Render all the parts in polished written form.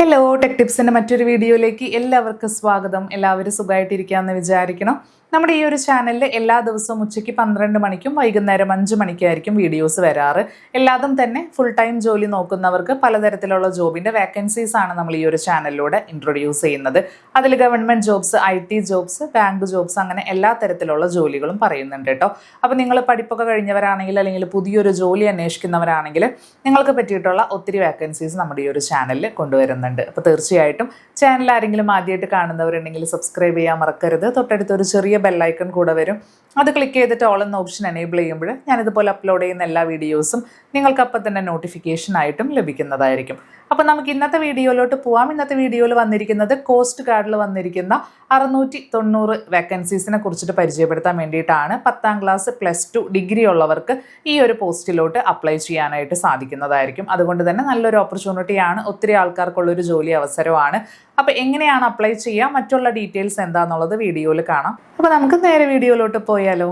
Hello tech ടിപ്സിൻ്റെ മറ്റൊരു വീഡിയോയിലേക്ക് എല്ലാവർക്കും സ്വാഗതം. എല്ലാവരും സുഖമായിട്ടിരിക്കാമെന്ന് വിചാരിക്കണം. നമ്മുടെ ഈ ഒരു ചാനലിൽ എല്ലാ ദിവസവും ഉച്ചയ്ക്ക് 12 മണിക്കും വൈകുന്നേരം 5 മണിക്കായിരിക്കും വീഡിയോസ് വരാറ്. എല്ലാതും തന്നെ ഫുൾ ടൈം ജോലി നോക്കുന്നവർക്ക് പലതരത്തിലുള്ള ജോബിൻ്റെ വേക്കൻസീസ് ആണ് നമ്മൾ ഈ ഒരു ചാനലിലൂടെ ഇൻട്രൊഡ്യൂസ് ചെയ്യുന്നത്. അതിൽ government jobs, IT jobs, bank jobs, അങ്ങനെ എല്ലാ തരത്തിലുള്ള ജോലികളും പറയുന്നുണ്ട് കേട്ടോ. അപ്പോൾ നിങ്ങൾ പഠിപ്പൊക്കെ കഴിഞ്ഞവരാണെങ്കിൽ അല്ലെങ്കിൽ പുതിയൊരു ജോലി അന്വേഷിക്കുന്നവരാണെങ്കിൽ നിങ്ങൾക്ക് പറ്റിയിട്ടുള്ള ഒത്തിരി വേക്കൻസീസ് നമ്മുടെ ഈ ഒരു ചാനലിൽ കൊണ്ടുവരുന്നുണ്ട്. അപ്പോൾ തീർച്ചയായിട്ടും ചാനൽ ആരെങ്കിലും ആദ്യമായിട്ട് കാണുന്നവരുണ്ടെങ്കിൽ സബ്സ്ക്രൈബ് ചെയ്യാൻ മറക്കരുത്. തൊട്ടടുത്തൊരു ചെറിയ ബെല്ലൈക്കൺ കൂടെ വരും. അത് ക്ലിക്ക് ചെയ്തിട്ട് ഓൾ എന്ന ഓപ്ഷൻ എനേബിൾ ചെയ്യുമ്പോൾ ഞാനിതുപോലെ അപ്ലോഡ് ചെയ്യുന്ന എല്ലാ വീഡിയോസും നിങ്ങൾക്ക് അപ്പം തന്നെ നോട്ടിഫിക്കേഷൻ ആയിട്ടും ലഭിക്കുന്നതായിരിക്കും. അപ്പോൾ നമുക്ക് ഇന്നത്തെ വീഡിയോയിലോട്ട് പോവാം. ഇന്നത്തെ വീഡിയോയിൽ വന്നിരിക്കുന്നത് കോസ്റ്റ് ഗാർഡിൽ വന്നിരിക്കുന്ന 690 വേക്കൻസീസിനെ കുറിച്ചിട്ട് പരിചയപ്പെടുത്താൻ വേണ്ടിയിട്ടാണ്. 10ാം ക്ലാസ് +2 ഡിഗ്രി ഉള്ളവർക്ക് ഈ ഒരു പോസ്റ്റിലോട്ട് അപ്ലൈ ചെയ്യാനായിട്ട് സാധിക്കുന്നതായിരിക്കും. അതുകൊണ്ട് തന്നെ നല്ലൊരു ഓപ്പർച്യൂണിറ്റിയാണ്, ഒത്തിരി ആൾക്കാർക്കുള്ളൊരു ജോലി അവസരമാണ്. അപ്പോൾ എങ്ങനെയാണ് അപ്ലൈ ചെയ്യുക, മറ്റുള്ള ഡീറ്റെയിൽസ് എന്താണെന്നുള്ളത് വീഡിയോയിൽ കാണാം. അപ്പോൾ നമുക്ക് നേരെ വീഡിയോയിലോട്ട് പോയാലോ.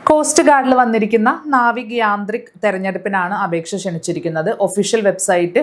കോസ്റ്റ് ഗാർഡിൽ വന്നിരിക്കുന്ന നാവിക് യാന്ത്രിക് തെരഞ്ഞെടുപ്പിനാണ് അപേക്ഷ ക്ഷണിച്ചിരിക്കുന്നത്. ഒഫീഷ്യൽ വെബ്സൈറ്റ്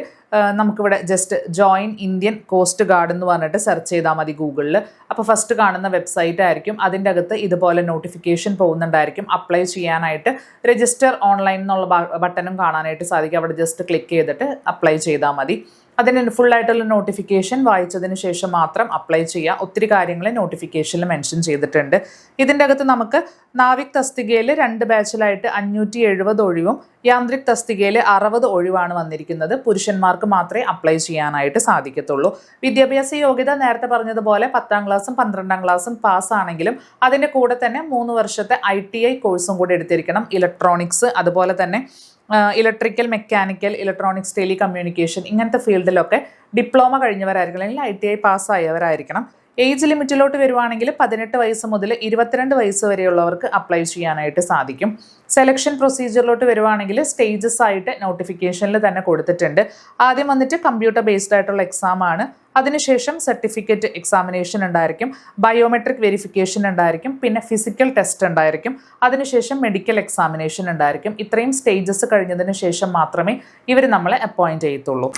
നമുക്കിവിടെ just join Indian coast guard എന്ന് പറഞ്ഞിട്ട് സെർച്ച് ചെയ്താൽ മതി ഗൂഗിളിൽ. അപ്പോൾ ഫസ്റ്റ് കാണുന്ന വെബ്സൈറ്റ് ആയിരിക്കും. അതിൻ്റെ അകത്ത് ഇതുപോലെ നോട്ടിഫിക്കേഷൻ പോകുന്നുണ്ടായിരിക്കും. അപ്ലൈ ചെയ്യാനായിട്ട് രജിസ്റ്റർ ഓൺലൈൻ എന്നുള്ള ബട്ടണും കാണാനായിട്ട് സാധിക്കും. അവിടെ ജസ്റ്റ് ക്ലിക്ക് ചെയ്തിട്ട് അപ്ലൈ ചെയ്താൽ മതി. അതിന് ഫുള്ളായിട്ടുള്ള നോട്ടിഫിക്കേഷൻ വായിച്ചതിന് ശേഷം മാത്രം അപ്ലൈ ചെയ്യുക. ഒത്തിരി കാര്യങ്ങൾ നോട്ടിഫിക്കേഷനിൽ മെൻഷൻ ചെയ്തിട്ടുണ്ട്. ഇതിൻ്റെ അകത്ത് നമുക്ക് നാവിക് തസ്തികയിൽ 2 ബാച്ചിലായിട്ട് 570 ഒഴിവും യാന്ത്രിക് തസ്തികയിൽ 60 ഒഴിവാണ് വന്നിരിക്കുന്നത്. പുരുഷന്മാർക്ക് മാത്രമേ അപ്ലൈ ചെയ്യാനായിട്ട് സാധിക്കത്തുള്ളൂ. വിദ്യാഭ്യാസ യോഗ്യത നേരത്തെ പറഞ്ഞതുപോലെ 10ാം ക്ലാസ്സും 12ാം ക്ലാസ്സും പാസ്സാണെങ്കിലും അതിൻ്റെ കൂടെ തന്നെ 3 വർഷത്തെ ITI കോഴ്സും കൂടി എടുത്തിരിക്കണം. ഇലക്ട്രോണിക്സ്, അതുപോലെ തന്നെ electrical, mechanical, electronics, tele communication, ഇങ്ങനത്തെ ഫീൽഡിലൊക്കെ ഡിപ്ലോമ കഴിഞ്ഞവരായിരിക്കണം, അല്ലെങ്കിൽ ITI പാസ്സായവരായിരിക്കണം. ഏജ് ലിമിറ്റിലോട്ട് വരുവാണെങ്കിൽ 18 വയസ്സ് മുതൽ 22 വയസ്സ് വരെയുള്ളവർക്ക് അപ്ലൈ ചെയ്യാനായിട്ട് സാധിക്കും. സെലക്ഷൻ പ്രൊസീജിയറിലോട്ട് വരുവാണെങ്കിൽ സ്റ്റേജസ് ആയിട്ട് നോട്ടിഫിക്കേഷനിൽ തന്നെ കൊടുത്തിട്ടുണ്ട്. ആദ്യം വന്നിട്ട് കമ്പ്യൂട്ടർ ബേസ്ഡ് ആയിട്ടുള്ള എക്സാം ആണ്. അതിനുശേഷം സർട്ടിഫിക്കറ്റ് എക്സാമിനേഷൻ ഉണ്ടായിരിക്കും, ബയോമെട്രിക് വെരിഫിക്കേഷൻ ഉണ്ടായിരിക്കും, പിന്നെ ഫിസിക്കൽ ടെസ്റ്റ് ഉണ്ടായിരിക്കും, അതിനുശേഷം മെഡിക്കൽ എക്സാമിനേഷൻ ഉണ്ടായിരിക്കും. ഇത്രയും സ്റ്റേജസ് കഴിഞ്ഞതിന് ശേഷം മാത്രമേ ഇവർ നമ്മളെ അപ്പോയിൻറ്റ് ചെയ്യത്തുള്ളൂ.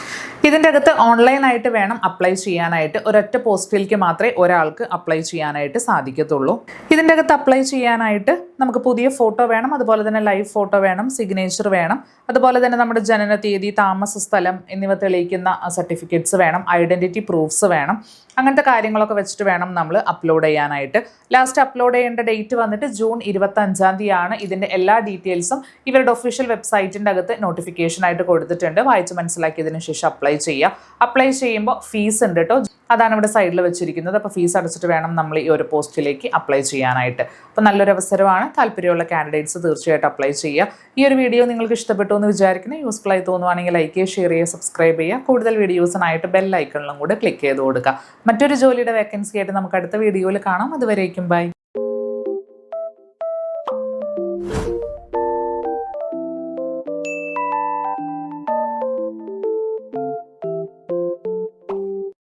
ഇതിൻ്റെ അകത്ത് ഓൺലൈനായിട്ട് വേണം അപ്ലൈ ചെയ്യാനായിട്ട്. ഒരൊറ്റ പോസ്റ്റിലേക്ക് മാത്രമേ ഒരാൾക്ക് അപ്ലൈ ചെയ്യാനായിട്ട് സാധിക്കത്തുള്ളൂ. ഇതിൻ്റെ അകത്ത് അപ്ലൈ ചെയ്യാനായിട്ട് നമുക്ക് പുതിയ ഫോട്ടോ വേണം, അതുപോലെ തന്നെ ലൈവ് ഫോട്ടോ വേണം, സിഗ്നേച്ചർ വേണം, അതുപോലെ തന്നെ നമ്മുടെ ജനന തീയതി, താമസ സ്ഥലം എന്നിവ തെളിയിക്കുന്ന സർട്ടിഫിക്കറ്റ്സ് വേണം, ഐഡൻറ്റിറ്റി പ്രൂഫ്സ് വേണം. അങ്ങനത്തെ കാര്യങ്ങളൊക്കെ വെച്ചിട്ട് വേണം നമ്മൾ അപ്ലോഡ് ചെയ്യാനായിട്ട്. ലാസ്റ്റ് അപ്ലോഡ് ചെയ്യേണ്ട ഡേറ്റ് വന്നിട്ട് ജൂൺ 25-ാം തീയതിയാണ്. ഇതിൻ്റെ എല്ലാ ഡീറ്റെയിൽസും ഇവരുടെ ഒഫീഷ്യൽ വെബ്സൈറ്റിൻ്റെ അകത്ത് നോട്ടിഫിക്കേഷനായിട്ട് കൊടുത്തിട്ടുണ്ട്. വായിച്ച് മനസ്സിലാക്കിയതിന് ശേഷം അപ്ലൈ ചെയ്യുക. അപ്ലൈ ചെയ്യുമ്പോൾ ഫീസ് ഉണ്ട് കേട്ടോ, അതാണ് ഇവിടെ സൈഡിൽ വെച്ചിരിക്കുന്നത്. അപ്പോൾ ഫീസ് അടച്ചിട്ട് വേണം നമ്മൾ ഈ ഒരു പോസ്റ്റിലേക്ക് അപ്ലൈ ചെയ്യാനായിട്ട്. അപ്പോൾ നല്ലൊരു അവസരമാണ്. താല്പര്യമുള്ള കാൻഡിഡേറ്റ്സ് തീർച്ചയായിട്ടും അപ്ലൈ ചെയ്യുക. ഈ ഒരു വീഡിയോ നിങ്ങൾക്ക് ഇഷ്ടപ്പെട്ടു എന്ന് വിചാരിക്കുന്നത്, യൂസ്ഫുൾ ആയി തോന്നുവാണെങ്കിൽ ലൈക്ക് ചെയ്യുക, ഷെയർ ചെയ്യുക, സബ്സ്ക്രൈബ് ചെയ്യുക. കൂടുതൽ വീഡിയോസിനായിട്ട് ബെൽ ഐക്കണിലും കൂടെ ക്ലിക്ക് ചെയ്ത് കൊടുക്കുക. മറ്റൊരു ജോലിയുടെ വേക്കൻസി ആയിട്ട് നമുക്ക് അടുത്ത വീഡിയോയിൽ കാണാം. അതുവരേക്കും ബൈ.